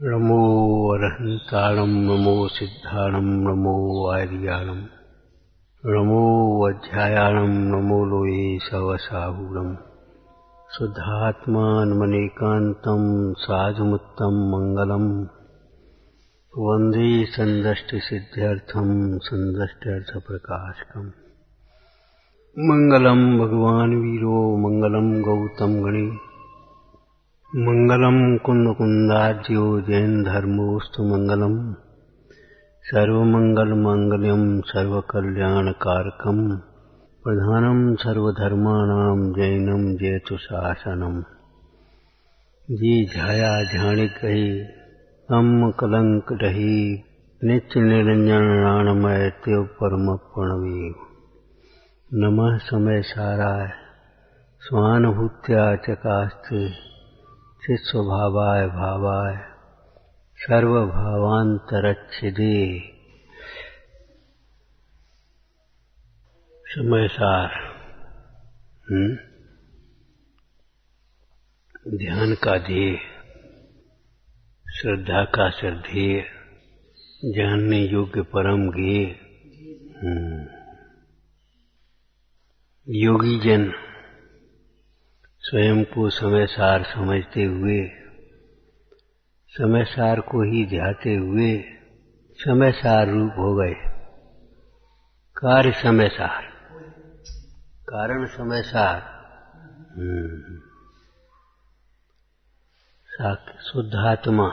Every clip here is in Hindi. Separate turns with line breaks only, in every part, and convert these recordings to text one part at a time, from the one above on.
नमो अरहन्ताणं नमो सिद्धाणं नमो आर्याणं नमो अध्यायाणं नमो लोये सवसाहूणं शुद्धात्मानमनेकान्तं साधुमुत्तं मङ्गलम् वन्दे सन्दष्टिसिद्ध्यर्थं सन्दष्ट्यर्थप्रकाशकम् मङ्गलं भगवान् वीरो मङ्गलं गौतम गणे मङ्गलं कुन्दकुन्दाज्यो जैन धर्मोऽस्तु मङ्गलम् सर्वमङ्गलमाङ्गल्यं सर्वकल्याणकारकं प्रधानं सर्वधर्माणां जैनं जयतु शासनम् जी झाया झाणिक गही तम कलंक रही नित्य निरंजन राणमय त्यों परम प्रणवीर नमः समय साराय स्वानुभूत्या चकास्ते चित स्वभावाय भावाय सर्वभावांतरच्छिदे। समय सार ध्यान का ध्येय, श्रद्धा का श्रद्धेय, जानने योग्य परम गेय। योगी जन स्वयं को समय सार समझते हुए, समय सार को ही ध्याते हुए समय सार रूप हो गए। कार्य समय सार, कारण समय सार। शुद्धात्मा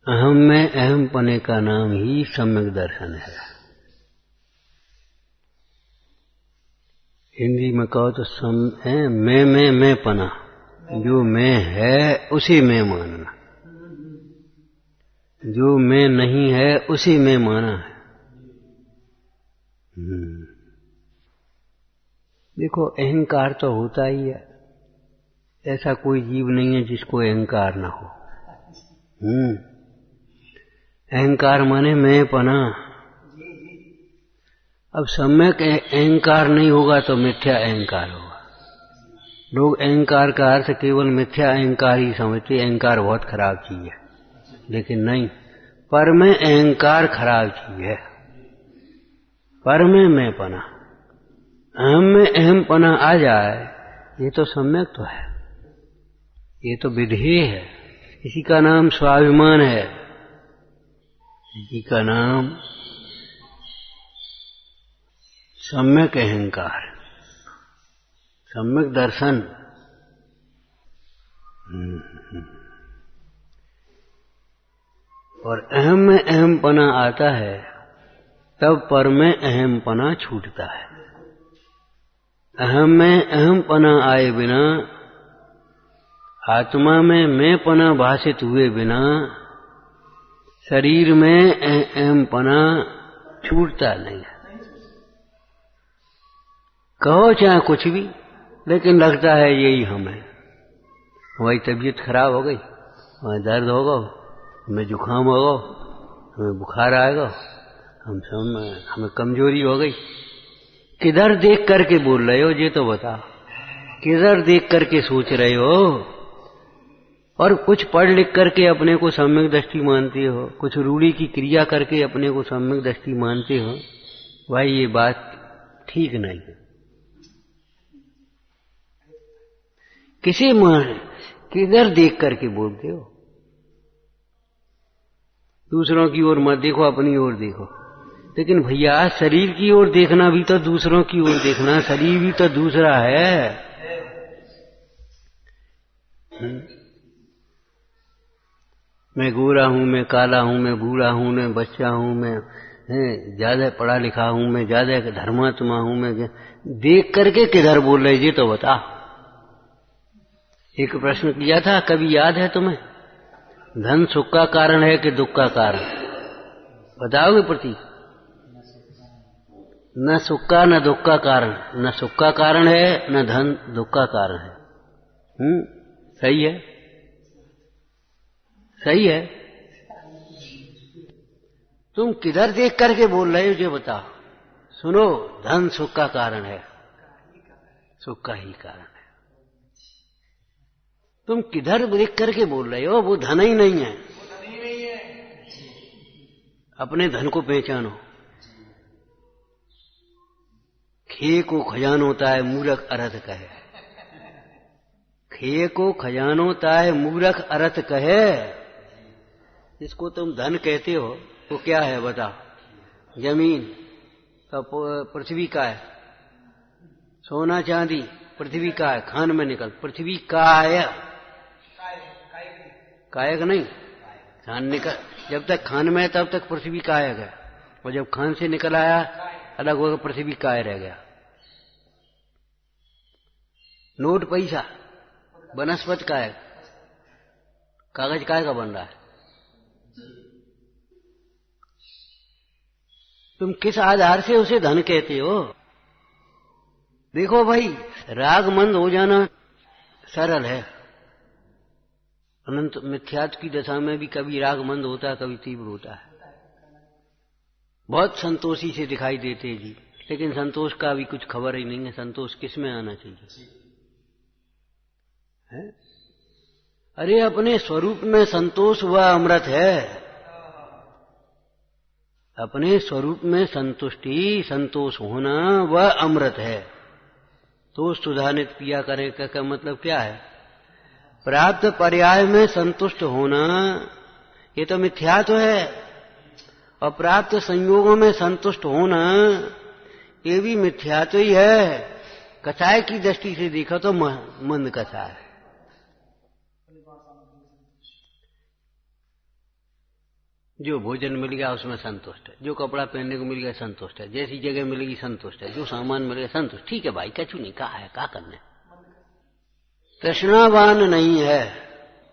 अहम में अहम पने का नाम ही सम्यक दर्शन है। हिंदी में कहो तो मैं पना, जो मैं है उसी में मानना, जो मैं नहीं है उसी में माना है। देखो अहंकार तो होता ही है, ऐसा कोई जीव नहीं है जिसको अहंकार ना हो। अहंकार माने मैं पना। अब सम्यक अहंकार नहीं होगा तो मिथ्या अहंकार होगा। लोग अहंकार का अर्थ केवल मिथ्या अहंकार ही समझते। अहंकार बहुत खराब चीज है, लेकिन नहीं, पर में अहंकार खराब चीज है। पर में मैं पना, अहम में अहम पना आ जाए, ये तो सम्यक तो है, ये तो विधेय है। इसी का नाम स्वाभिमान है, इसी का नाम सम्यक अहंकार, सम्यक दर्शन। और अहम में अहम पना आता है, तब पर में अहम पना छूटता है। अहम में अहम पना आए बिना, आत्मा में मैं पना भाषित हुए बिना, शरीर में अहम पना छूटता नहीं है। कहो चाहे कुछ भी, लेकिन लगता है यही हम है। हमारी तबीयत खराब हो गई, हमें दर्द होगा, हमें जुकाम होगा, हमें बुखार आएगा, हमें कमजोरी हो गई। किधर देख करके बोल रहे हो ये तो बताओ, किधर देख करके सोच रहे हो? और कुछ पढ़ लिख करके अपने को सम्यक दृष्टि मानते हो, कुछ रूढ़ी की क्रिया करके अपने को सम्यक दृष्टि मानते हो। भाई ये बात ठीक नहीं है। किधर देख करके बोलते हो? दूसरों की ओर मत देखो, अपनी ओर देखो। लेकिन भैया शरीर की ओर देखना भी तो दूसरों की ओर देखना, शरीर भी तो दूसरा है। मैं गोरा हूं, मैं काला हूं, मैं बूढ़ा हूं, मैं बच्चा हूं, मैं ज्यादा पढ़ा लिखा हूं, मैं ज्यादा धर्मात्मा हूं, मैं देख करके किधर बोल रहे जी तो बता। एक प्रश्न किया था, कभी याद है तुम्हें? धन सुख का कारण है कि दुख का कारण? बताओगे प्रतीक? न सुख का न दुख का कारण, न सुख का कारण है न धन दुख का कारण है। सही है, सही है। तुम किधर देख करके बोल रहे हो ये बताओ। सुनो, धन सुख का कारण है, सुख का ही कारण है। तुम किधर देख करके बोल रहे हो? वो धन ही नहीं है। अपने धन को पहचानो। खे को खजानोता है मूर्ख अरथ कहे। खे को खजानोता है मूर्ख अरथ कहे। जिसको तुम धन कहते हो वो क्या है बताओ? जमीन तो पृथ्वी का है, सोना चांदी पृथ्वी का है, खान में निकल पृथ्वी काय, कायक नहीं, खान निकल। जब तक खान में है तब तक पृथ्वी कायक है, और जब खान से निकल आया अलग होकर पृथ्वी काय रह गया। नोट पैसा वनस्पति कायक, कागज काय का बन रहा है? तुम किस आधार से उसे धन कहते हो? देखो भाई, राग मंद हो जाना सरल है। अनंत मिथ्यात्व की दशा में भी कभी राग मंद होता है, कभी तीव्र होता है। बहुत संतोषी से दिखाई देते जी, लेकिन संतोष का भी कुछ खबर ही नहीं है। संतोष किस में आना चाहिए है? अरे अपने स्वरूप में संतोष वह अमृत है। अपने स्वरूप में संतुष्टि, संतोष होना वह अमृत है। तो सुधानित पिया करे का मतलब क्या है? प्राप्त पर्याय में संतुष्ट होना ये तो मिथ्यात्व है, और प्राप्त संयोगों में संतुष्ट होना ये भी मिथ्यात्व ही है। कसाय की दृष्टि से देखा तो मंद कसाय है। जो भोजन मिल गया उसमें संतुष्ट है, जो कपड़ा पहनने को मिल गया संतुष्ट है, जैसी जगह मिलेगी संतुष्ट है, जो सामान मिल गया संतुष्ट। ठीक है भाई, कछु नहीं, कहा है क्या करने। तृष्णावान नहीं है,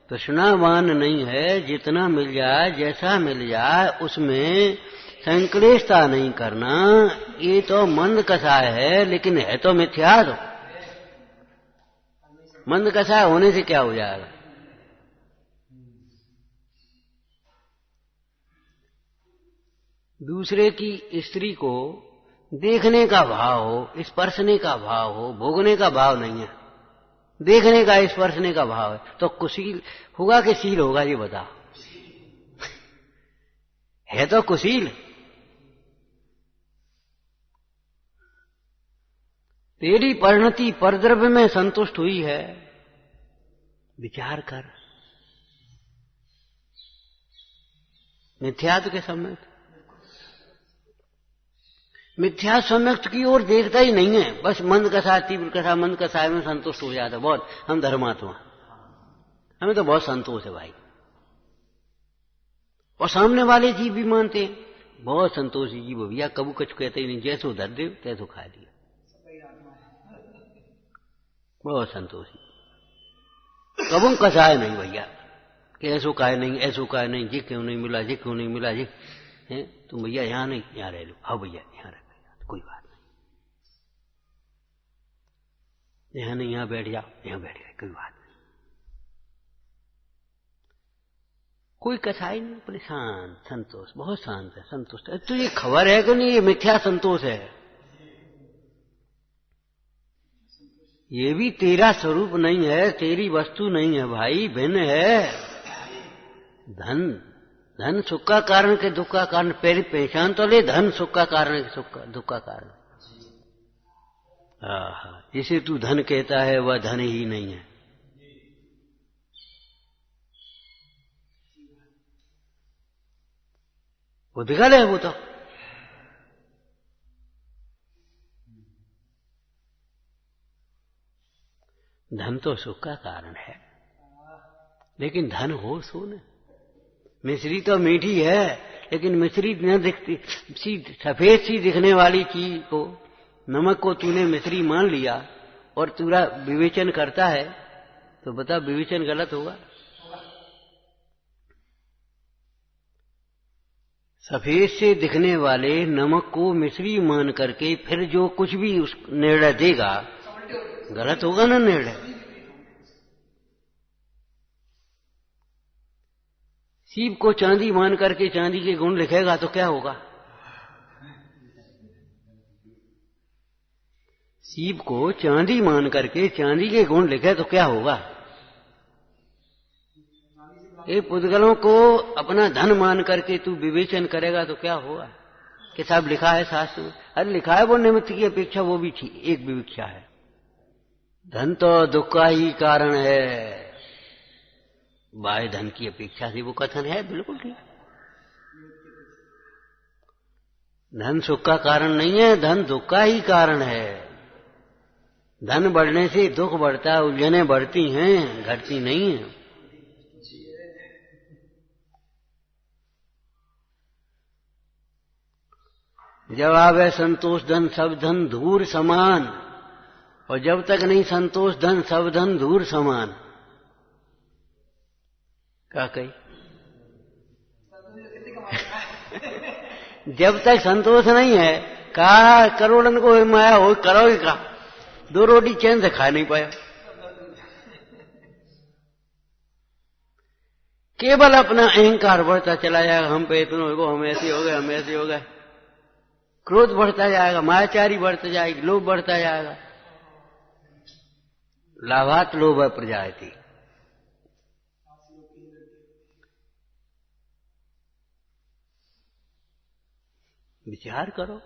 तृष्णावान नहीं है। जितना मिल जाए, जैसा मिल जाए, उसमें संक्लेशता नहीं करना। ये तो मंद कसाय है, लेकिन है तो मिथ्यात्व। मंद कसाय होने से क्या हो जाएगा? दूसरे की स्त्री को देखने का भाव हो, स्पर्शने का भाव हो, भोगने का भाव नहीं है, देखने का, स्पर्शने का भाव है, तो कुशील होगा कि शील होगा? ये बताओ। है तो कुशील। तेरी परिणति परद्रव्य में संतुष्ट हुई है, विचार कर। मिथ्यात्व के सम्यक, मिथ्या सम्यक्त की ओर देखता ही नहीं है। बस मंद कसा, तीव्र कसा, मंद कसाय में संतुष्ट हो जाता। बहुत हम धर्मात्मा, हमें तो बहुत संतोष है भाई। और सामने वाले जीव भी मानते हैं, बहुत संतोषी जीव भैया, कबू कछु कहते ही नहीं, जैसो धर दे तैसो खा लिया, बहुत संतोषी। कबू कसाय नहीं भैया कि ऐसो काय नहीं, ऐसो काय नहीं, जी क्यों नहीं मिला, जी क्यों नहीं मिला, जी है तुम भैया यहां नहीं, यहां रह लो। हाँ भैया यहां रह, कोई बात नहीं, यहां नहीं, यहां बैठ जाओ, यहां बैठ गए, कोई बात नहीं। कोई कसाई नहीं, अपने शांत, संतोष, बहुत शांत है, संतुष्ट है। तो ये खबर है कि नहीं, ये मिथ्या संतोष है। ये भी तेरा स्वरूप नहीं है, तेरी वस्तु नहीं है भाई, भिन्न है। धन, धन सुख का कारण के दुख का कारण, पहली पहचान तो ले। धन सुख का कारण है, सुख दुख का कारण। जिसे तू धन कहता है वह धन ही नहीं है। वो विकल है। वो तो धन तो सुख का कारण है, लेकिन धन हो सो न। मिश्री तो मीठी है, लेकिन मिश्री न दिखती, सफेद सी दिखने वाली चीज को, नमक को तूने मिश्री मान लिया और पूरा विवेचन करता है, तो बता विवेचन गलत होगा? सफेद से दिखने वाले नमक को मिश्री मान करके फिर जो कुछ भी उस निर्णय देगा, गलत होगा ना निर्णय। सीप को चांदी मान करके चांदी के गुण लिखेगा तो क्या होगा? सीप को चांदी मान करके चांदी के गुण लिखे तो क्या होगा? ये पुद्गलों को अपना धन मान करके तू विवेचन करेगा तो क्या होगा कि साहब लिखा है शास्त्र में। अरे लिखा है वो निमित्त की अपेक्षा वो भी थी एक विवक्षा है। धन तो दुख का ही कारण है, बाह्य धन की अपेक्षा से वो कथन है बिल्कुल ठीक। धन सुख का कारण नहीं है, धन दुख का ही कारण है। धन बढ़ने से दुख बढ़ता है, उलझने बढ़ती हैं, घटती नहीं है। जब आवे संतोष धन सब धन धूर समान, और जब तक नहीं संतोष धन सब धन धूर समान। क्या कही? जब तक संतोष नहीं है, कहा करोड़न को माया हो करोगे का, दो रोटी चैन से खा नहीं पाया। केवल अपना अहंकार बढ़ता चला जाएगा, हम पे इतना हो, हम ऐसे हो गए, हम ऐसे हो गए। क्रोध बढ़ता जाएगा, मायाचारी बढ़ता जाएगी, लोभ बढ़ता जाएगा। लाभात लोभ प्रजायति। विचार करो।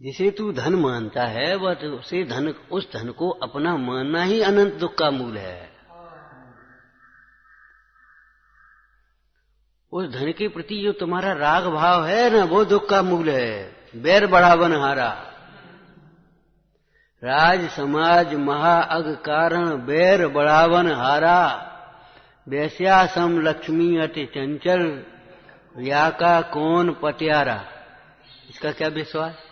जिसे तू धन मानता है वह उसे धन, उस धन को अपना मानना ही अनंत दुख का मूल है। उस धन के प्रति जो तुम्हारा राग भाव है ना, वो दुख का मूल है। बैर बढ़ावन हारा, राज समाज महा अग कारण बैर बढ़ावन हारा। वैस्या सम लक्ष्मी अति चंचल, या का कौन पत्यारा। इसका क्या विश्वास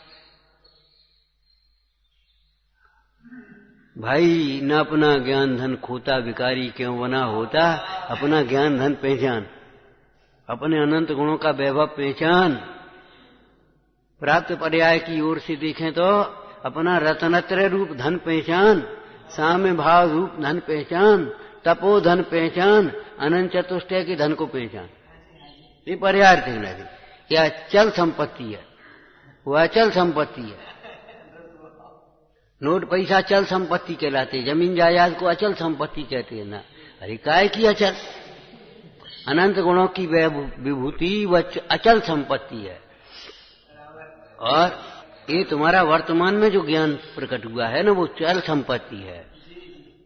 भाई? न अपना ज्ञान धन खोता, विकारी क्यों बना होता। अपना ज्ञान धन पहचान, अपने अनंत गुणों का वैभव पहचान। प्राप्त पर्याय की ओर से देखें तो अपना रत्नत्रय रूप धन पहचान, साम्य भाव रूप धन पहचान, तपो धन पहचान, अनंत चतुष्टय के धन को पहचान। ये पर्याय देखना है। यह अचल संपत्ति है, वह अचल संपत्ति है। नोट पैसा अचल संपत्ति कहलाते, जमीन जायदाद को अचल संपत्ति कहते हैं ना। अरे काय की अचल? अनंत गुणों की विभूति वह अचल संपत्ति है। और ये तुम्हारा वर्तमान में जो ज्ञान प्रकट हुआ है ना, वो चल संपत्ति है।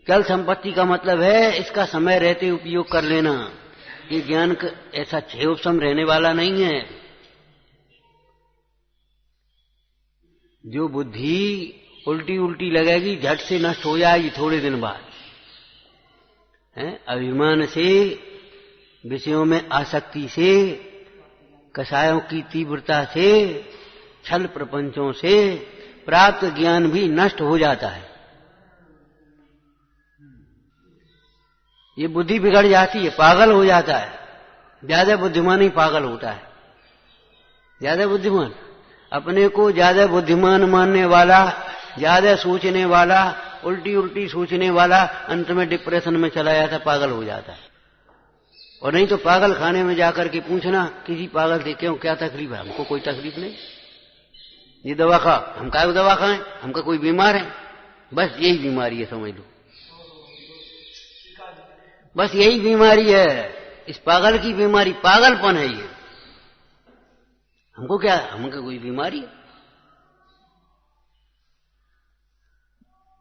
चल संपत्ति का मतलब है इसका समय रहते उपयोग कर लेना। ये ज्ञान ऐसा क्षयोपम रहने वाला नहीं है। जो बुद्धि उल्टी उल्टी लगेगी, झट से नष्ट हो जाएगी थोड़े दिन बाद। अभिमान से, विषयों में आसक्ति से, कषायों की तीव्रता से, छल प्रपंचों से प्राप्त ज्ञान भी नष्ट हो जाता है। ये बुद्धि बिगड़ जाती है, पागल हो जाता है। ज्यादा बुद्धिमान ही पागल होता है। ज्यादा बुद्धिमान, अपने को ज्यादा बुद्धिमान मानने वाला, ज्यादा सोचने वाला, उल्टी उल्टी सोचने वाला अंत में डिप्रेशन में चला जाता, पागल हो जाता है। और नहीं तो पागल खाने में जाकर के पूछना किसी पागल से, क्यों क्या तकलीफ है? हमको कोई तकलीफ नहीं, ये दवा खा। हम क्या दवा खाएं? हमका कोई बीमार है? बस यही बीमारी है, समझ लो। बस यही बीमारी है, इस पागल की बीमारी पागलपन है ये। हमको क्या, हमका कोई बीमारी है?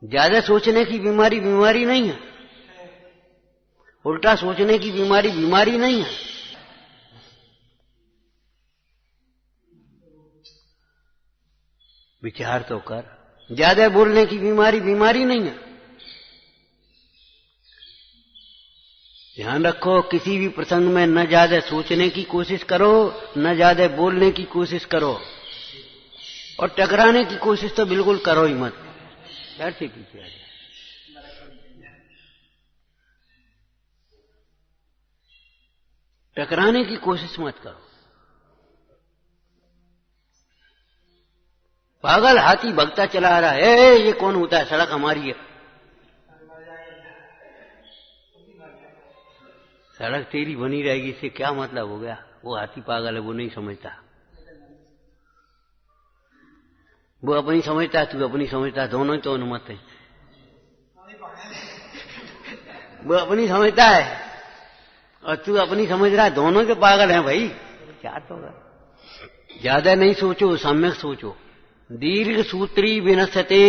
ज्यादा सोचने की बीमारी बीमारी नहीं है, उल्टा सोचने की बीमारी बीमारी नहीं है। विचार तो कर। ज्यादा बोलने की बीमारी बीमारी नहीं है। ध्यान रखो, किसी भी प्रसंग में न ज्यादा सोचने की कोशिश करो, न ज्यादा बोलने की कोशिश करो, और टकराने की कोशिश तो बिल्कुल करो ही मत। डर से पीछे आ जाए। टकराने की कोशिश मत करो। पागल हाथी भगता चला रहा है, ये कौन होता है? सड़क हमारी है। सड़क तेरी बनी रहेगी, इससे क्या मतलब हो गया? वो हाथी पागल है, वो नहीं समझता। वो अपनी समझता है, तू अपनी समझता है, दोनों ही तो अनुमत है। वो अपनी समझता है और तू अपनी समझ रहा है, दोनों के पागल हैं भाई। क्या तो ज्यादा नहीं सोचो, सम्यक सोचो। दीर्घ सूत्री विनश्यते,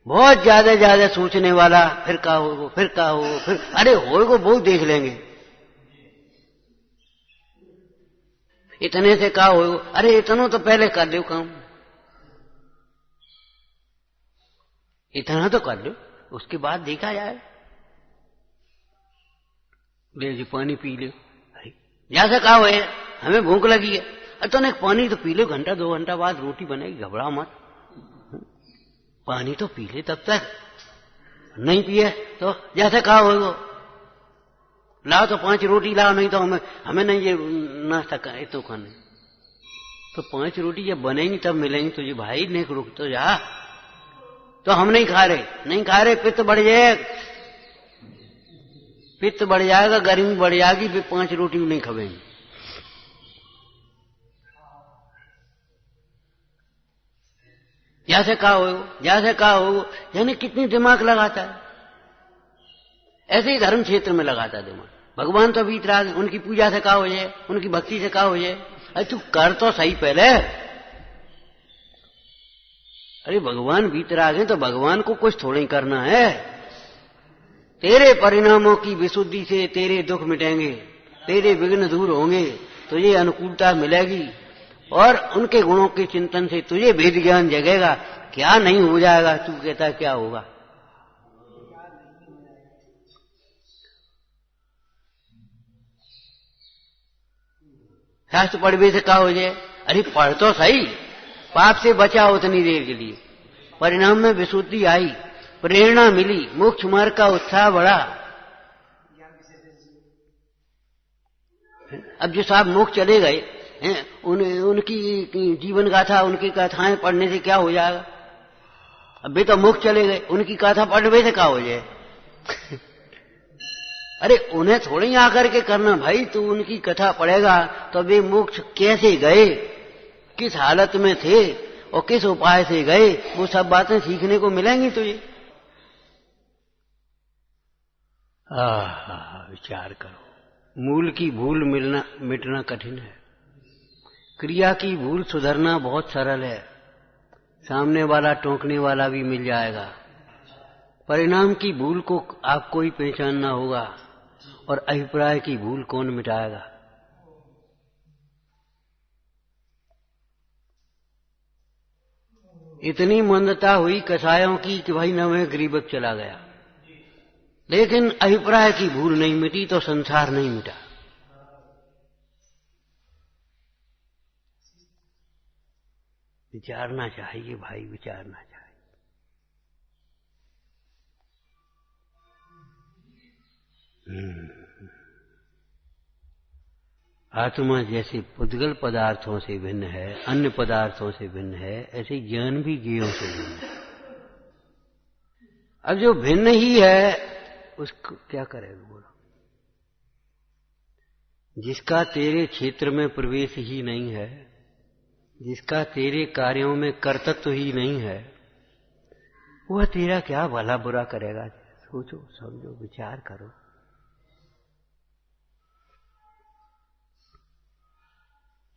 बहुत ज्यादा सोचने वाला फिर का हो, फिर का हो, फिर अरे होएगो बहुत देख लेंगे। इतने से का हो, अरे इतना तो पहले कर दो काम, इतना तो कर लो, उसके बाद देखा जाए। ले जी पानी पी लो, जैसे कहा है हमें भूख लगी है, अरे तो पानी तो पी लो, घंटा 2 घंटा बाद रोटी बनेगी, घबरा मत, पानी तो पी ले। तब तक नहीं पिए तो जैसे कहा हो, लाओ तो 5 रोटी लाओ, नहीं तो हमें नहीं ये नाश्ता तो खाने। तो 5 रोटी जब बनेंगी तब मिलेंगी तुझे भाई, नहीं रुक तो जा। तो हम नहीं खा रहे, पित्त बढ़ जाएगा, पित्त बढ़ जाएगा, गर्मी बढ़ जाएगी, फिर 5 रोटी नहीं खाएंगे। जैसे कहा हो, यानी कितनी दिमाग लगाता है। ऐसे ही धर्म क्षेत्र में लगाता है दिमाग। भगवान तो वीतराग, उनकी पूजा से कहा हो जाए, उनकी भक्ति से कहा हो जाए, अरे तू कर तो सही पहले। अरे भगवान वीतराग है तो भगवान को कुछ थोड़ा ही करना है। तेरे परिणामों की विशुद्धि से तेरे दुख मिटेंगे, तेरे विघ्न दूर होंगे, तुझे अनुकूलता मिलेगी और उनके गुणों के चिंतन से तुझे वेद ज्ञान जगेगा। क्या नहीं हो जाएगा, तू कहता क्या होगा। शास्त्र पढ़वे से क्या हो जाए, अरे पढ़ तो सही, पाप से बचा उतनी देर के लिए, परिणाम में विशुद्धि आई, प्रेरणा मिली, मोक्ष मार्ग का उत्साह बढ़ा। अब जो साहब मोक्ष चले गए हैं, उनकी जीवन गाथा, उनकी कथाएं पढ़ने से क्या हो जाएगा। अब भी तो मोक्ष चले गए, उनकी कथा पढ़ने से क्या हो जाए। अरे उन्हें थोड़ी आकर के करना भाई, तू उनकी कथा पढ़ेगा तो वे मोक्ष कैसे गए, किस हालत में थे और किस उपाय से गए, वो सब बातें सीखने को मिलेंगी तुझे। विचार करो, मूल की भूल मिटना कठिन है, क्रिया की भूल सुधरना बहुत सरल है। सामने वाला टोकने वाला भी मिल जाएगा, परिणाम की भूल को आपको ही पहचानना होगा और अभिप्राय की भूल कौन मिटाएगा। इतनी मंदता हुई कसायों की कि भाई न में गरीबक चला गया, लेकिन अभिप्राय की भूल नहीं मिटी तो संसार नहीं मिटा। विचारना चाहिए भाई, विचारना चाहिए। आत्मा जैसे पुद्गल पदार्थों से भिन्न है, अन्य पदार्थों से भिन्न है, ऐसे ज्ञान भी जीवों से भिन्न है। अब जो भिन्न ही है उसको क्या करेगा बोलो। जिसका तेरे क्षेत्र में प्रवेश ही नहीं है, जिसका तेरे कार्यों में कर्तृत्व ही नहीं है, वह तेरा क्या भला बुरा करेगा। सोचो, समझो, विचार करो।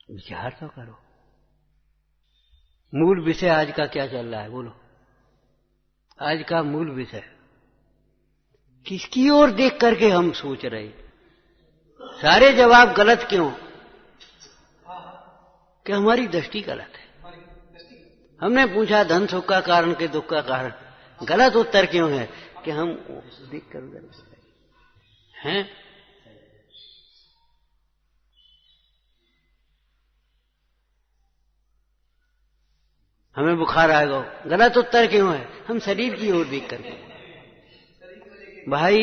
विचार तो करो। मूल विषय आज का क्या चल रहा है बोलो। आज का मूल विषय किसकी ओर देख करके हम सोच रहे। सारे जवाब गलत क्यों कि हमारी दृष्टि गलत है। हमने पूछा धन सुख का कारण के दुख का कारण, गलत उत्तर क्यों है कि हम देख कर गलत हैं। हमें बुखार आएगा, गलत उत्तर क्यों है, हम शरीर की ओर देख करके। भाई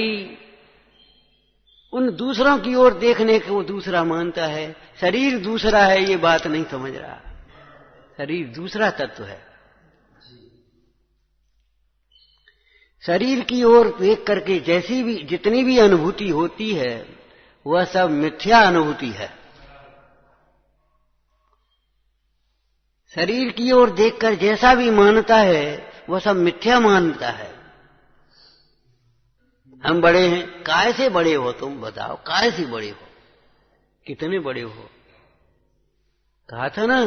उन दूसरों की ओर देखने को दूसरा मानता है, शरीर दूसरा है, ये बात नहीं समझ रहा। शरीर दूसरा तत्व है। शरीर की ओर देख करके जैसी भी जितनी भी अनुभूति होती है वह सब मिथ्या अनुभूति है। शरीर की ओर देखकर जैसा भी मानता है वह सब मिथ्या मानता है। हम बड़े हैं, काहे से बड़े हो तुम बताओ, काहे से बड़े हो, कितने बड़े हो? कहा था ना,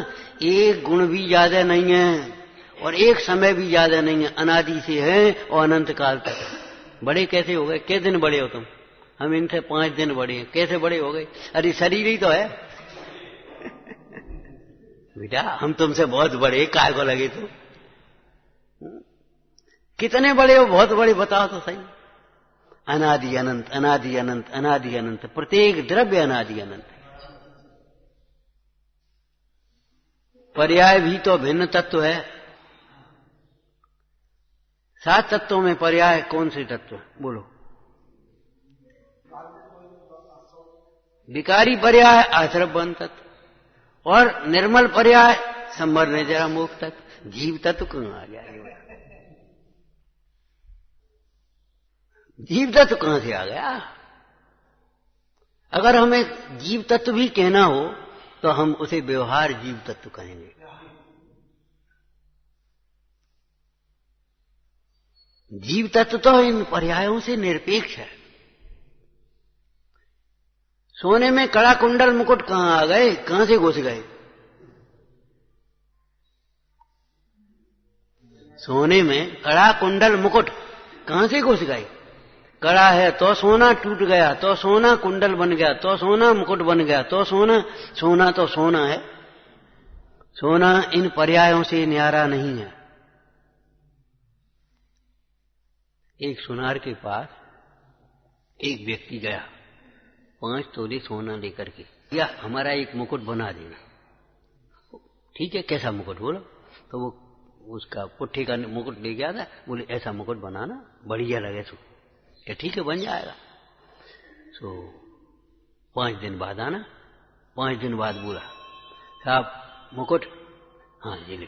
एक गुण भी ज्यादा नहीं है और एक समय भी ज्यादा नहीं है, अनादि से है और अनंत काल तक है। बड़े कैसे हो गए? कितने दिन बड़े हो तुम? हम इनसे 5 दिन बड़े हैं। कैसे बड़े हो गए? अरे शरीर ही तो है। बेटा हम तुमसे बहुत बड़े, काय को लगे तुम? कितने बड़े हो? बहुत बड़े, बताओ तो सही। अनादि अनंत, अनादि अनंत, अनादि अनंत, प्रत्येक द्रव्य अनादि अनंत है। पर्याय भी तो भिन्न तत्व है। 7 तत्वों में पर्याय कौन से तत्व है? बोलो। विकारी पर्याय आश्रवबंध तत्व और निर्मल पर्याय संवर्ण जरा मोक्ष तत्व। जीव तत्व कहां आ गया? जीव तत्व कहां से आ गया? अगर हमें जीव तत्व भी कहना हो तो हम उसे व्यवहार जीव तत्व कहेंगे। जीव तत्व तो इन पर्यायों से निरपेक्ष है। सोने में कड़ा कुंडल मुकुट कहां आ गए? कहां से घुस गए? सोने में कड़ा कुंडल मुकुट कहां से घुस गए? कड़ा है तो सोना टूट गया, तो सोना कुंडल बन गया, तो सोना मुकुट बन गया, तो सोना। सोना तो सोना है। सोना इन पर्यायों से न्यारा नहीं है। एक सुनार के पास एक व्यक्ति गया 5 तोले सोना लेकर के, या हमारा एक मुकुट बना देना। ठीक है, कैसा मुकुट बोलो? तो वो उसका पुट्ठी का मुकुट ले गया था। बोले ऐसा मुकुट बनाना, बढ़िया लगे सो। क्या ठीक है, बन जाएगा। सो 5 दिन बाद आना। 5 दिन बाद बोला साहब मुकुट, हाँ जी ले।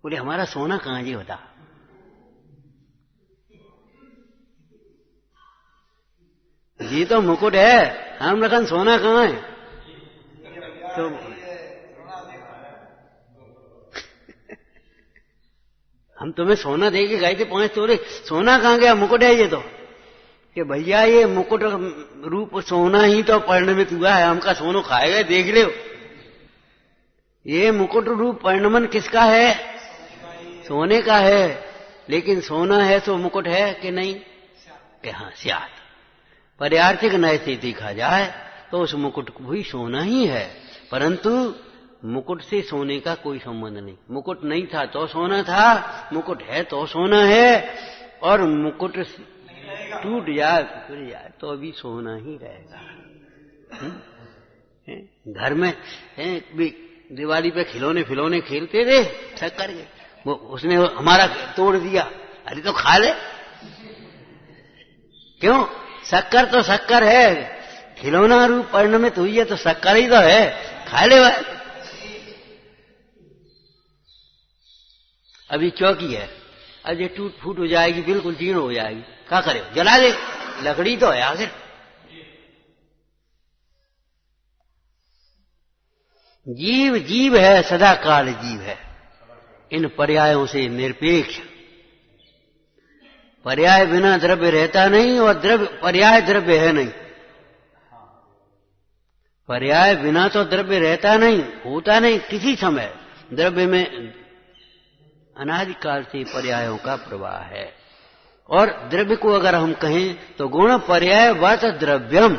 बोले हमारा सोना कहां जी? बता। जी तो मुकुट है, हम रखन सोना कहां है? तो हम तुम्हें सोना दे के गए थे 5 तोले, सोना कहां गया? मुकुट है ये तो। कि भैया ये मुकुट रूप सोना ही तो परिणमित हुआ है, हमका सोनो खाएगा, देख ले। ये मुकुट रूप परिणमन किसका है? सोने का है। लेकिन सोना है तो मुकुट है कि नहीं? कि हाँ स्यात। पर्यार्थिक नय से देखा जाए तो उस मुकुट को भी सोना ही है, परंतु मुकुट से सोने का कोई संबंध नहीं। मुकुट नहीं था तो सोना था, मुकुट है तो सोना है, और मुकुट टूट जाए फिर जाए तो अभी सोना ही रहेगा। घर में दिवाली पे खिलौने खेलते थे शक्कर के, वो उसने हमारा तोड़ दिया। अरे तो खा ले, क्यों? शक्कर तो शक्कर है, खिलौना रूप परिणमित हुई है तो शक्कर ही तो है, खा ले भाई। अभी चौकी है, अब ये टूट फूट हो जाएगी, बिल्कुल जीर्ण हो जाएगी, क्या करे? जला दे, लकड़ी तो है आखिर। जीव जीव है, सदा काल जीव है, इन पर्यायों से निरपेक्ष। पर्याय बिना द्रव्य रहता नहीं और पर्याय द्रव्य है नहीं। पर्याय बिना तो द्रव्य रहता नहीं, होता नहीं किसी समय। द्रव्य में अनादिकाल से पर्यायों का प्रवाह है। और द्रव्य को अगर हम कहें तो गुण पर्यायवत द्रव्यम,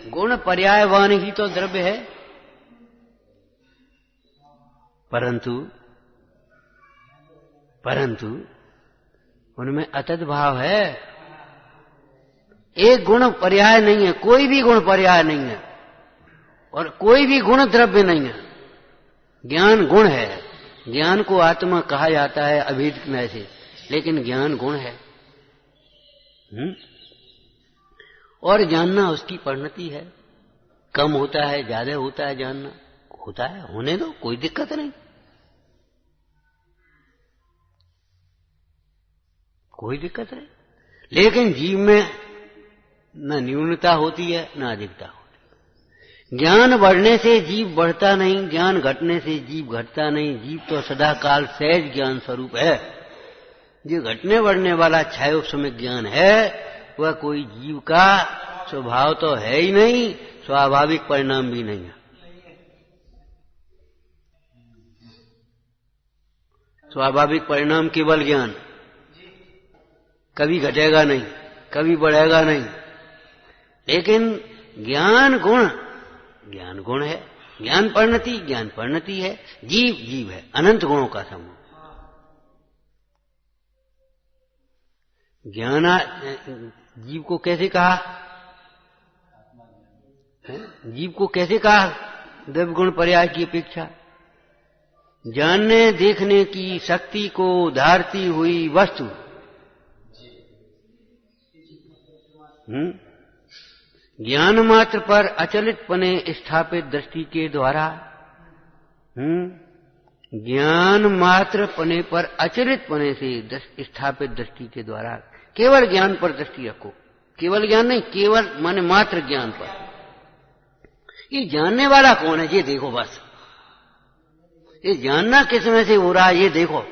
गुण पर्यायवान ही तो द्रव्य है। परंतु उनमें अतत भाव है। एक गुण पर्याय नहीं है, कोई भी गुण पर्याय नहीं है, और कोई भी गुण द्रव्य नहीं है। ज्ञान गुण है, ज्ञान को आत्मा कहा जाता है अभेद में से, लेकिन ज्ञान गुण है। और जानना उसकी परिणति है, कम होता है ज्यादा होता है, जानना होता है, होने दो, कोई दिक्कत नहीं, कोई दिक्कत नहीं। लेकिन जीव में न न्यूनता होती है न अधिकता होती है। ज्ञान बढ़ने से जीव बढ़ता नहीं, ज्ञान घटने से जीव घटता नहीं। जीव तो सदा काल सहज ज्ञान स्वरूप है। जो घटने बढ़ने वाला क्षयोपशमिक ज्ञान है वह कोई जीव का स्वभाव तो है ही नहीं, स्वाभाविक परिणाम भी नहीं है। स्वाभाविक परिणाम केवल ज्ञान, कभी घटेगा नहीं, कभी बढ़ेगा नहीं। लेकिन ज्ञान गुण है, ज्ञान परिणति है। जीव है, अनंत गुणों का समूह। जीव को कैसे कहा? जीव को कैसे कहा? द्रव्य गुण पर्याय की अपेक्षा जानने देखने की शक्ति को धारती हुई वस्तु। ज्ञान मात्र पर अचलित पने स्थापित दृष्टि के द्वारा, ज्ञान मात्र पने पर अचलित पने से स्थापित दृष्टि के द्वारा केवल ज्ञान पर दृष्टि रखो। केवल ज्ञान नहीं, केवल माने मात्र ज्ञान पर। ये जानने वाला कौन है ये देखो बस। ये जानना किस में से हो रहा है ये देखो।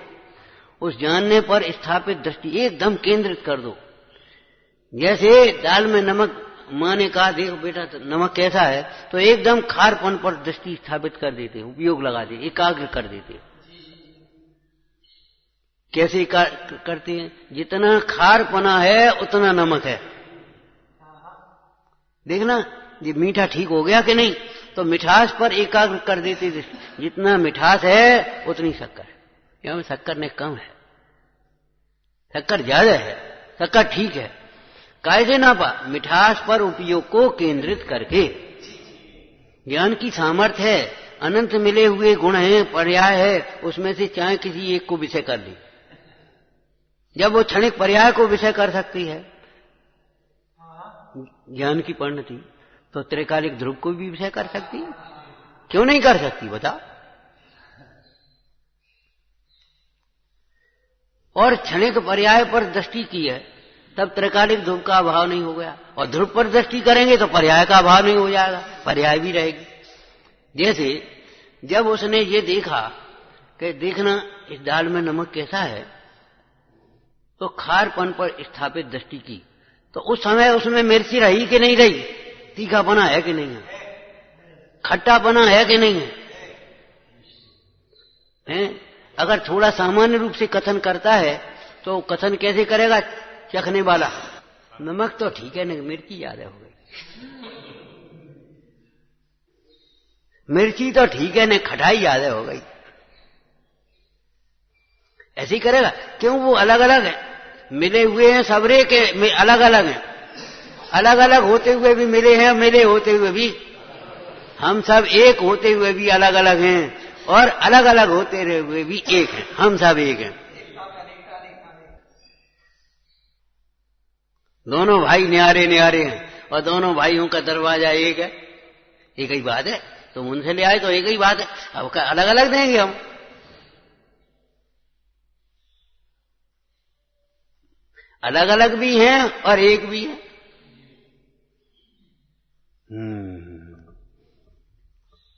उस जानने पर स्थापित दृष्टि एकदम केंद्रित कर दो। जैसे दाल में नमक, माँ ने कहा देखो बेटा तो नमक कैसा है, तो एकदम खारपन पर दृष्टि स्थापित कर देते, उपयोग लगा देते, एकाग्र कर देते। कैसे करते हैं? जितना खारपना है उतना नमक है। देखना ये मीठा ठीक हो गया कि नहीं, तो मिठास पर एकाग्र कर देते। जितना मिठास है उतनी शक्कर है। यहाँ में शक्कर ने कम है, शक्कर ज्यादा है, शक्कर ठीक है। कैसे नापा? मिठास पर उपयोग को केंद्रित करके। ज्ञान की सामर्थ्य है, अनंत मिले हुए गुण हैं, पर्याय है, उसमें से चाहे किसी एक को विषय कर ली। जब वो क्षणिक पर्याय को विषय कर सकती है ज्ञान की परिणति, तो त्रैकालिक ध्रुव को भी विषय कर सकती है। क्यों नहीं कर सकती बताओ? और क्षणिक पर्याय पर दृष्टि की है तब त्रैकालिक ध्रुव का अभाव नहीं हो गया, और ध्रुव पर दृष्टि करेंगे तो पर्याय का अभाव नहीं हो जाएगा, पर्याय भी रहेगी। जैसे जब उसने ये देखा कि देखना इस दाल में नमक कैसा है, तो खारपन पर स्थापित दृष्टि की, तो उस समय उसमें मिर्ची रही कि नहीं रही, तीखापना है कि नहीं है, खट्टापना है कि नहीं है? अगर थोड़ा सामान्य रूप से कथन करता है तो कथन कैसे करेगा चखने वाला? नमक तो ठीक है, नहीं मिर्ची ज्यादा हो गई, मिर्ची तो ठीक है, नहीं खटाई ज्यादा हो गई, ऐसे ही करेगा। क्यों? वो अलग अलग है, मिले हुए हैं, सबरे के अलग अलग हैं, अलग अलग होते हुए भी मिले हैं, मिले होते हुए भी हम सब एक होते हुए भी अलग अलग हैं, और अलग अलग होते रहे हुए भी एक हैं, हम सब एक हैं। दोनों भाई न्यारे न्यारे हैं और दोनों भाइयों का दरवाजा एक है, एक ही बात है। तुम उनसे ले आए तो एक ही बात है, अब अलग अलग देंगे हम? अलग अलग भी हैं और एक भी है।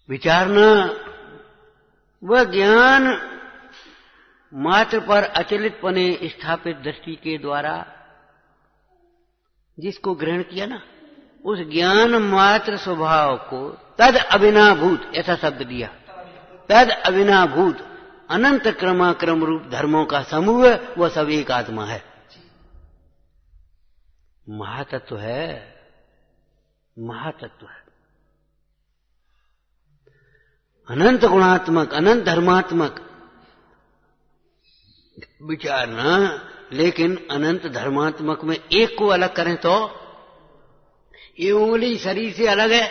विचारना वह ज्ञान मात्र पर अचलित पने स्थापित दृष्टि के द्वारा जिसको ग्रहण किया ना, उस ज्ञान मात्र स्वभाव को तद अविनाभूत, ऐसा शब्द दिया, तद अविनाभूत अनंत क्रमाक्रम रूप धर्मों का समूह, वह सब एक आत्मा है। महातत्व है, महातत्व है, अनंत गुणात्मक, अनंत धर्मात्मक। विचारना, लेकिन अनंत धर्मात्मक में एक को अलग करें तो ये उंगली शरीर से अलग है,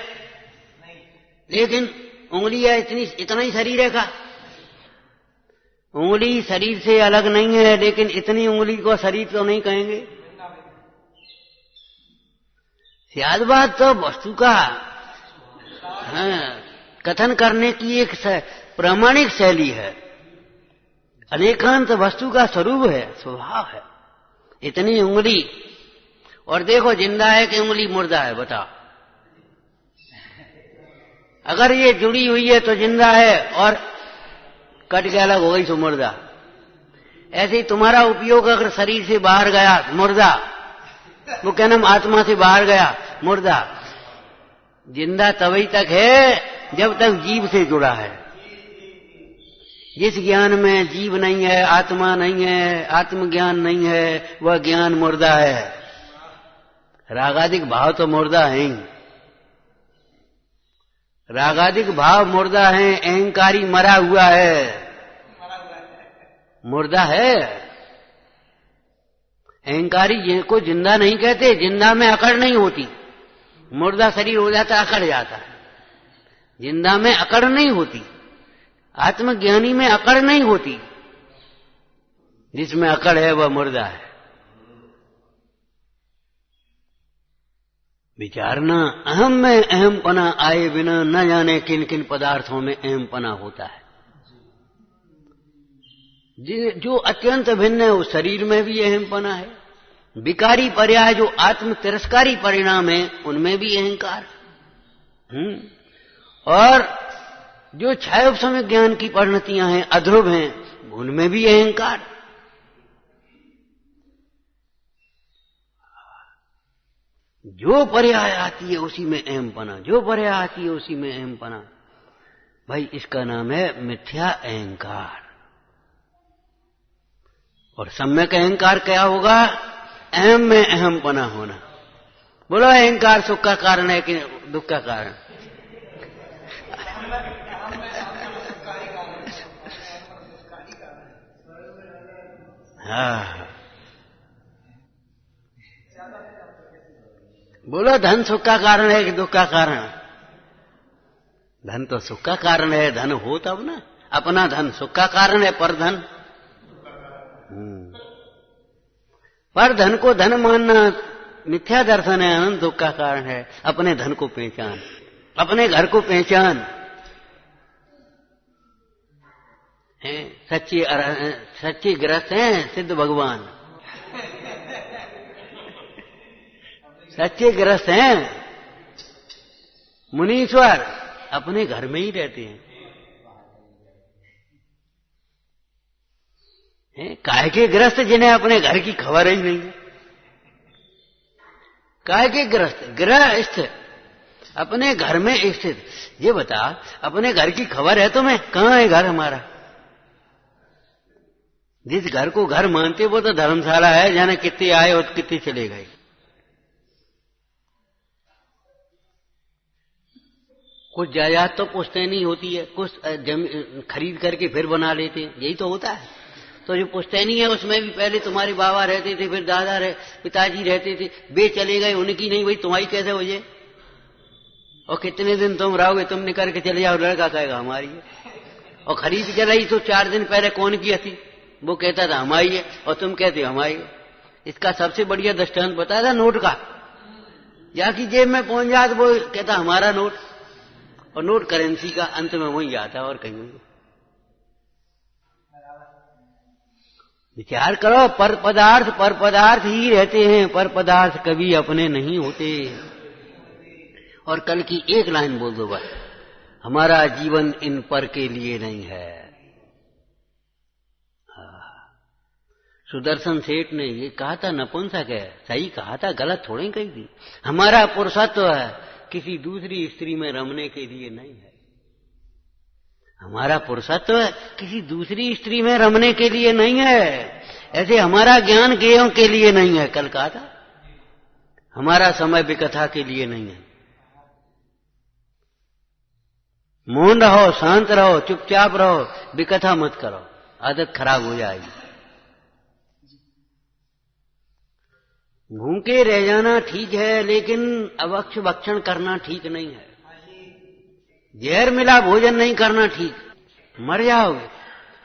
लेकिन उंगली है इतना ही शरीर है का? उंगली शरीर से अलग नहीं है, लेकिन इतनी उंगली को शरीर तो नहीं कहेंगे। याद बात तो वस्तु का कथन करने की एक प्रामाणिक शैली है, अनेकांत वस्तु का स्वरूप है, स्वभाव है। इतनी उंगली, और देखो जिंदा है कि उंगली मुर्दा है, बताओ? अगर ये जुड़ी हुई है तो जिंदा है, और कट के अलग हो गई तो मुर्दा। ऐसे ही तुम्हारा उपयोग अगर शरीर से बाहर गया मुर्दा, वो क्या नाम आत्मा से बाहर गया मुर्दा। जिंदा तभी तक है जब तक जीव से जुड़ा है। जिस ज्ञान में जीव नहीं है, आत्मा नहीं है, आत्मज्ञान नहीं है, वह ज्ञान मुर्दा है। रागादिक भाव तो मुर्दा है ही। रागादिक भाव मुर्दा है, अहंकारी मरा हुआ है, मुर्दा है। अहंकारी को जिंदा नहीं कहते, जिंदा में अकड़ नहीं होती। मुर्दा शरीर हो जाता अकड़ जाता है, जिंदा में अकड़ नहीं होती, आत्मज्ञानी में अकड़ नहीं होती। जिसमें अकड़ है वह मुर्दा है। विचारना अहम में अहम पना आए बिना न जाने किन किन पदार्थों में अहम पना होता है। जो अत्यंत भिन्न है उस शरीर में भी अहम पना है। विकारी पर्याय जो आत्म तिरस्कारी परिणाम है उनमें भी अहंकार। और जो क्षयोपशम ज्ञान की परिणतियां हैं, अध्रुव हैं, उनमें भी अहंकार। जो पर्याय आती है उसी में अहमपना, जो पर्याय आती है उसी में अहमपना। भाई इसका नाम है मिथ्या अहंकार। और सम्यक अहंकार क्या होगा? अहम में अहमपना होना। बोलो अहंकार सुख का कारण है कि दुख का कारण? हाँ, बोलो धन सुख का कारण है कि दुख का कारण? धन तो सुख का कारण है, धन हो तब ना। अपना धन सुख का कारण है, पर धन पर धन को धन मानना मिथ्या दर्शन है, अनंत दुख का कारण है। अपने धन को पहचान, अपने घर को पहचान। सच्चे गृहस्थ हैं सिद्ध भगवान, सच्चे गृहस्थ हैं मुनीश्वर, अपने घर में ही रहते हैं। काहे के गृहस्थ जिन्हें अपने घर की खबर ही नहीं। काहे के गृहस्थ अपने घर में स्थित। ये बता, अपने घर की खबर है तुम्हें? कहाँ है घर हमारा? जिस घर को घर मानते वो तो धर्मशाला है, जाने कितने आए और कितने चले गए। कुछ जायदाद तो पुश्तैनी होती है, कुछ खरीद करके फिर बना लेते हैं, यही तो होता है। तो जो पुश्तैनी है उसमें भी पहले तुम्हारे बाबा रहते थे, फिर दादा पिताजी रहते थे, वे चले गए, उनकी नहीं हुई, तुम्हारी कैसे हो जाए? और कितने दिन तुम रहोगे? तुम निकल के चले जाओ, लड़का कहेगा हमारी है। और खरीद चलाई तो 4 दिन पहले कौन की थी? वो कहता था हमारी है, और तुम कहते हो हमारी है। इसका सबसे बढ़िया दृष्टांत बताया था नोट का। जाकी जेब में पहुंच जाए तो वो कहता हमारा नोट, और नोट करेंसी का अंत में वही जाता है और कहीं नहीं। विचार करो, पर पदार्थ ही रहते हैं, पर पदार्थ कभी अपने नहीं होते। और कल की एक लाइन बोल दो बस, हमारा जीवन इन पर के लिए नहीं है। सुदर्शन सेठ ने ये कहा था, नपुंसक है, सही कहा था, गलत थोड़ी कही थी। हमारा पुरुषत्व है किसी दूसरी स्त्री में रमने के लिए नहीं है। हमारा पुरुषत्व किसी दूसरी स्त्री में रमने के लिए नहीं है। ऐसे हमारा ज्ञान गेयों के लिए नहीं है, कल कहा था। हमारा समय विकथा के लिए नहीं है। मौन रहो, शांत रहो, चुपचाप रहो, विकथा मत करो, आदत खराब हो जाएगी। भूखे रह जाना ठीक है, लेकिन अवक्ष भक्षण करना ठीक नहीं है। जहर मिला भोजन नहीं करना ठीक। मर जाओगे,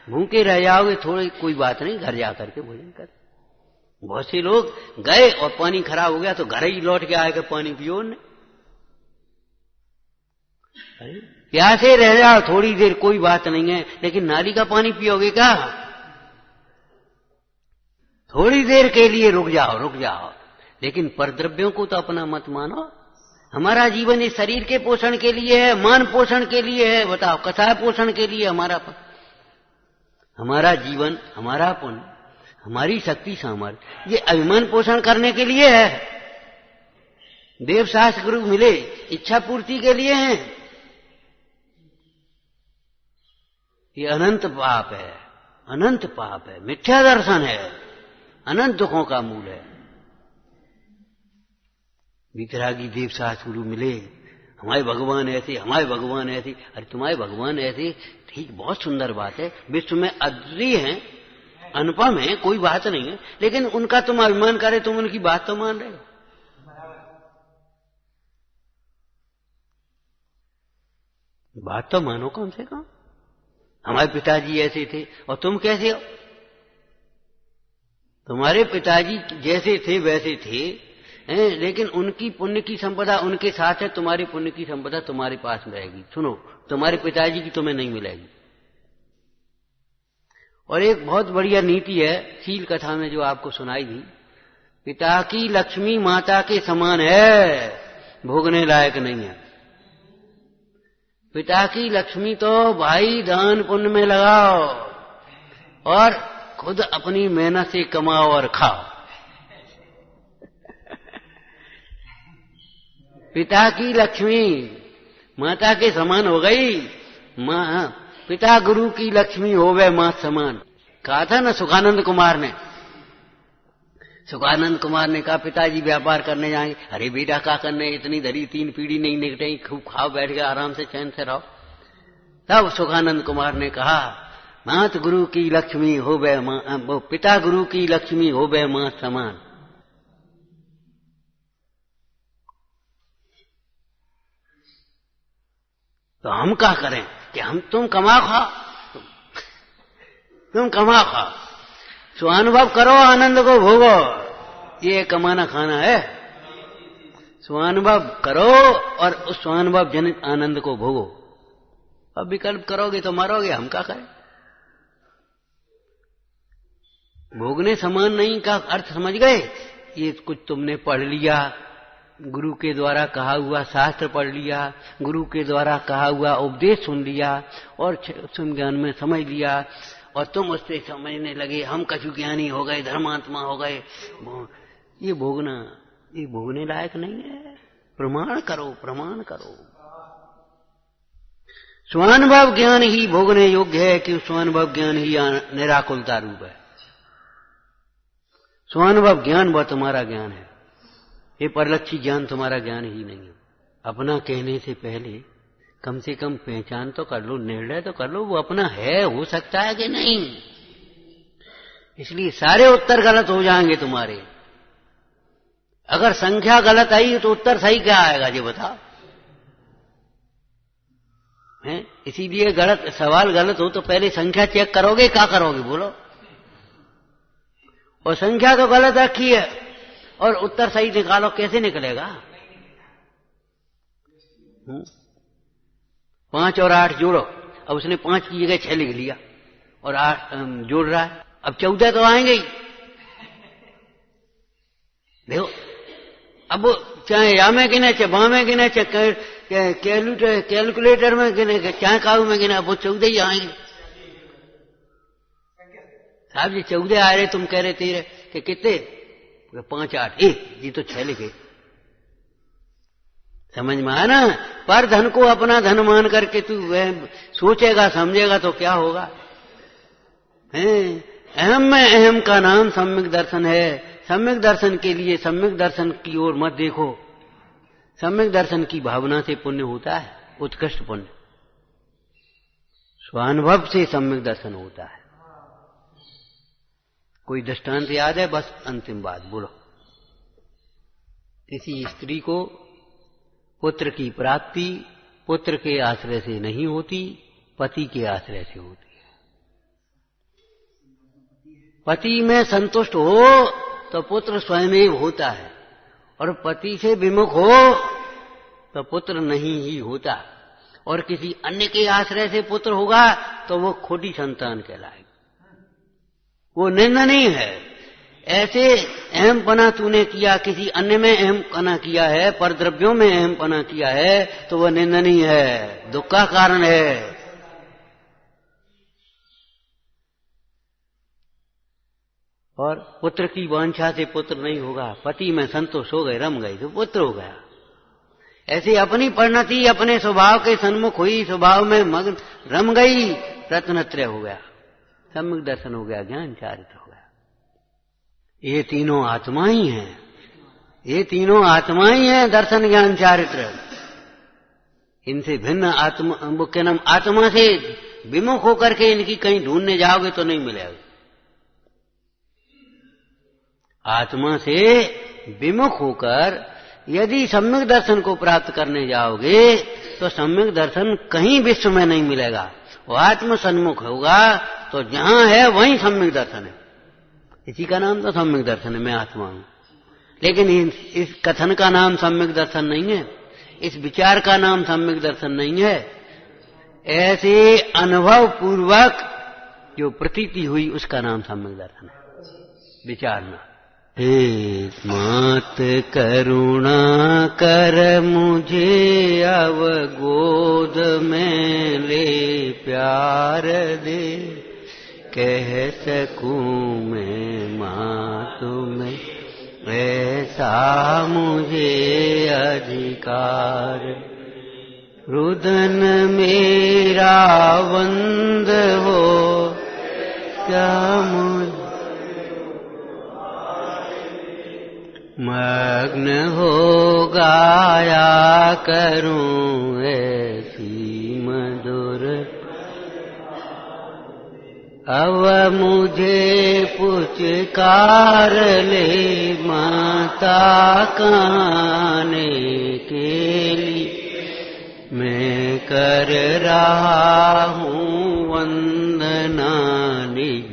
भूखे रह जाओगे, थोड़ी कोई बात नहीं, घर जाकर के भोजन कर। बहुत से लोग गए और पानी खराब हो गया तो घर ही लौट के आएगा, पानी पियो ने। प्यासे रह जाओ थोड़ी देर, कोई बात नहीं है, लेकिन नाली का पानी पियोगे क्या? थोड़ी देर के लिए रुक जाओ, लेकिन परद्रव्यों को तो अपना मत मानो। हमारा जीवन इस शरीर के पोषण के लिए है, मान पोषण के लिए है, बताओ, कथा पोषण के लिए हमारा जीवन, हमारा पुण्य, हमारी शक्ति सामर्थ्य, ये अभिमान पोषण करने के लिए है। देव शास्त्र गुरु मिले इच्छा पूर्ति के लिए हैं। ये अनंत पाप है, अनंत पाप है, मिथ्या दर्शन है, अनंत दुखों का मूल है। वितरागी देव शास्त्र गुरु मिले, हमारे भगवान ऐसे, हमारे भगवान ऐसे। अरे तुम्हारे भगवान ऐसे, ठीक, बहुत सुंदर बात है, विश्व में अद्वितीय हैं, अनुपम है, कोई बात नहीं है, लेकिन उनका तुम अभिमान करे, तुम उनकी बात तो मान रहे हो। बात तो मानो कम से कम। हमारे पिताजी ऐसे थे और तुम कैसे हो? तुम्हारे पिताजी जैसे थे वैसे थे, लेकिन उनकी पुण्य की संपदा उनके साथ है, तुम्हारी पुण्य की संपदा तुम्हारे पास रहेगी। सुनो, तुम्हारे पिताजी की तुम्हें नहीं मिलेगी। और एक बहुत बढ़िया नीति है शील कथा में जो आपको सुनाई थी, पिता की लक्ष्मी माता के समान है, भोगने लायक नहीं है। पिता की लक्ष्मी तो भाई दान पुण्य में लगाओ और खुद अपनी मेहनत से कमाओ और खाओ। पिता की लक्ष्मी माता के समान हो गई, पिता गुरु की लक्ष्मी होवे मां समान। कहा था ना सुखानंद कुमार ने। सुखानंद कुमार ने कहा पिताजी व्यापार करने जाएंगे। अरे बेटा क्या करने, इतनी धरी 3 पीढ़ी नहीं निकटेगी, खूब खाओ, बैठ गए आराम से, चैन से रहो। तब सुखानंद कुमार ने कहा मात गुरु की लक्ष्मी होवे मां, पिता गुरु की लक्ष्मी होवे मां समान। तो हम क्या करें कि तुम कमा खाओ, तुम कमा खाओ, स्वानुभव करो, आनंद को भोगो। ये कमाना खाना है। स्वानुभव करो और उस स्वानुभव जनित आनंद को भोगो। अब विकल्प करोगे तो मरोगे, हम क्या करें? भोगने समान नहीं का अर्थ समझ गए? ये कुछ तुमने पढ़ लिया, गुरु के द्वारा कहा हुआ शास्त्र पढ़ लिया, गुरु के द्वारा कहा हुआ उपदेश सुन लिया और ज्ञान में समझ लिया और तुम उससे समझने लगे, हम कछु ज्ञानी हो गए, धर्मात्मा हो गए। ये भोगना, ये भोगने लायक नहीं है। प्रमाण करो, प्रमाण करो। स्वानुभव ज्ञान ही भोगने योग्य है कि स्वानुभव ज्ञान ही निराकुलता रूप है। स्वानुभव ज्ञान वह तुम्हारा ज्ञान है, ये परलक्षी ज्ञान तुम्हारा ज्ञान ही नहीं है। अपना कहने से पहले कम से कम पहचान तो कर लो, निर्णय तो कर लो, वो अपना है, हो सकता है कि नहीं। इसलिए सारे उत्तर गलत हो जाएंगे तुम्हारे। अगर संख्या गलत आई तो उत्तर सही क्या आएगा ये बताओ? इसीलिए गलत सवाल गलत हो तो पहले संख्या चेक करोगे, क्या करोगे बोलो? और संख्या तो गलत रखी है और उत्तर सही निकालो, कैसे निकलेगा? 5 और 8 जोड़ो। अब उसने 5 की जगह 6 लिख लिया और 8 जोड़ रहा है, अब 14 तो आएंगे ही। देखो, अब चाहे या में गिने, चाहे बा में गिने, चाहे कैलकुलेटर में गिने, चाहे काऊ में गिने, अब वो 14 ही आएंगे। साहब जी 14 आ रहे, तुम कह रहे 13 कि कितने? 5 8 ये तो 6 लिखे। समझ में आया ना? पर धन को अपना धन मान करके तू सोचेगा समझेगा तो क्या होगा? अहम में अहम का नाम सम्यक दर्शन है। सम्यक दर्शन के लिए सम्यक दर्शन की ओर मत देखो। सम्यक दर्शन की भावना से पुण्य होता है, उत्कृष्ट पुण्य। स्वानुभव से सम्यक दर्शन होता है। कोई दृष्टांत याद है? बस अंतिम बात बोलो। किसी स्त्री को पुत्र की प्राप्ति पुत्र के आश्रय से नहीं होती, पति के आश्रय से होती है। पति में संतुष्ट हो तो पुत्र स्वयं होता है, और पति से विमुख हो तो पुत्र नहीं ही होता, और किसी अन्य के आश्रय से पुत्र होगा तो वो खोटी संतान कहलाएगी। वो निंदनीय है। ऐसे अहम पना तूने किया, किसी अन्य में अहम पना किया है, पर द्रव्यों में अहम पना किया है, तो वह निंदनीय है, दुख का कारण है। और पुत्र की वांछा से पुत्र नहीं होगा, पति में संतोष हो गए, रम गए तो पुत्र हो गया। ऐसे अपनी परिणति अपने स्वभाव के सन्मुख हुई, स्वभाव में मग्न रम गई, रत्नत्रय हो गया, सम्यक दर्शन हो गया, ज्ञान चारित्र हो गया। ये तीनों आत्मा ही हैं, ये तीनों आत्मा ही हैं, दर्शन ज्ञान चारित्र। इनसे भिन्न आत्मा के नाम आत्मा से विमुख होकर के इनकी कहीं ढूंढने जाओगे तो नहीं मिलेगा। आत्मा से विमुख होकर यदि सम्यक दर्शन को प्राप्त करने जाओगे तो सम्यक दर्शन कहीं विश्व में नहीं मिलेगा। वो आत्म सन्मुख होगा तो जहां है वहीं सम्यक दर्शन है। इसी का नाम तो सम्यक दर्शन है, मैं आत्मा हूं। लेकिन इस कथन का नाम सम्यक दर्शन नहीं है, इस विचार का नाम सम्यक दर्शन नहीं है। ऐसे अनुभव पूर्वक जो प्रतीति हुई उसका नाम सम्यक दर्शन है, विचारना। हे मात करुणा कर मुझे अब गोद में ले प्यार दे, कह सकूं मैं माँ तुम्हें ऐसा मुझे अधिकार। रुदन मेरा वंद हो क्या मुझे मग्न हो गाया करूं ऐसी मधुर। अब मुझे पुचकार ले माता कहने के लिए, मैं कर रहा हूँ वंदना निज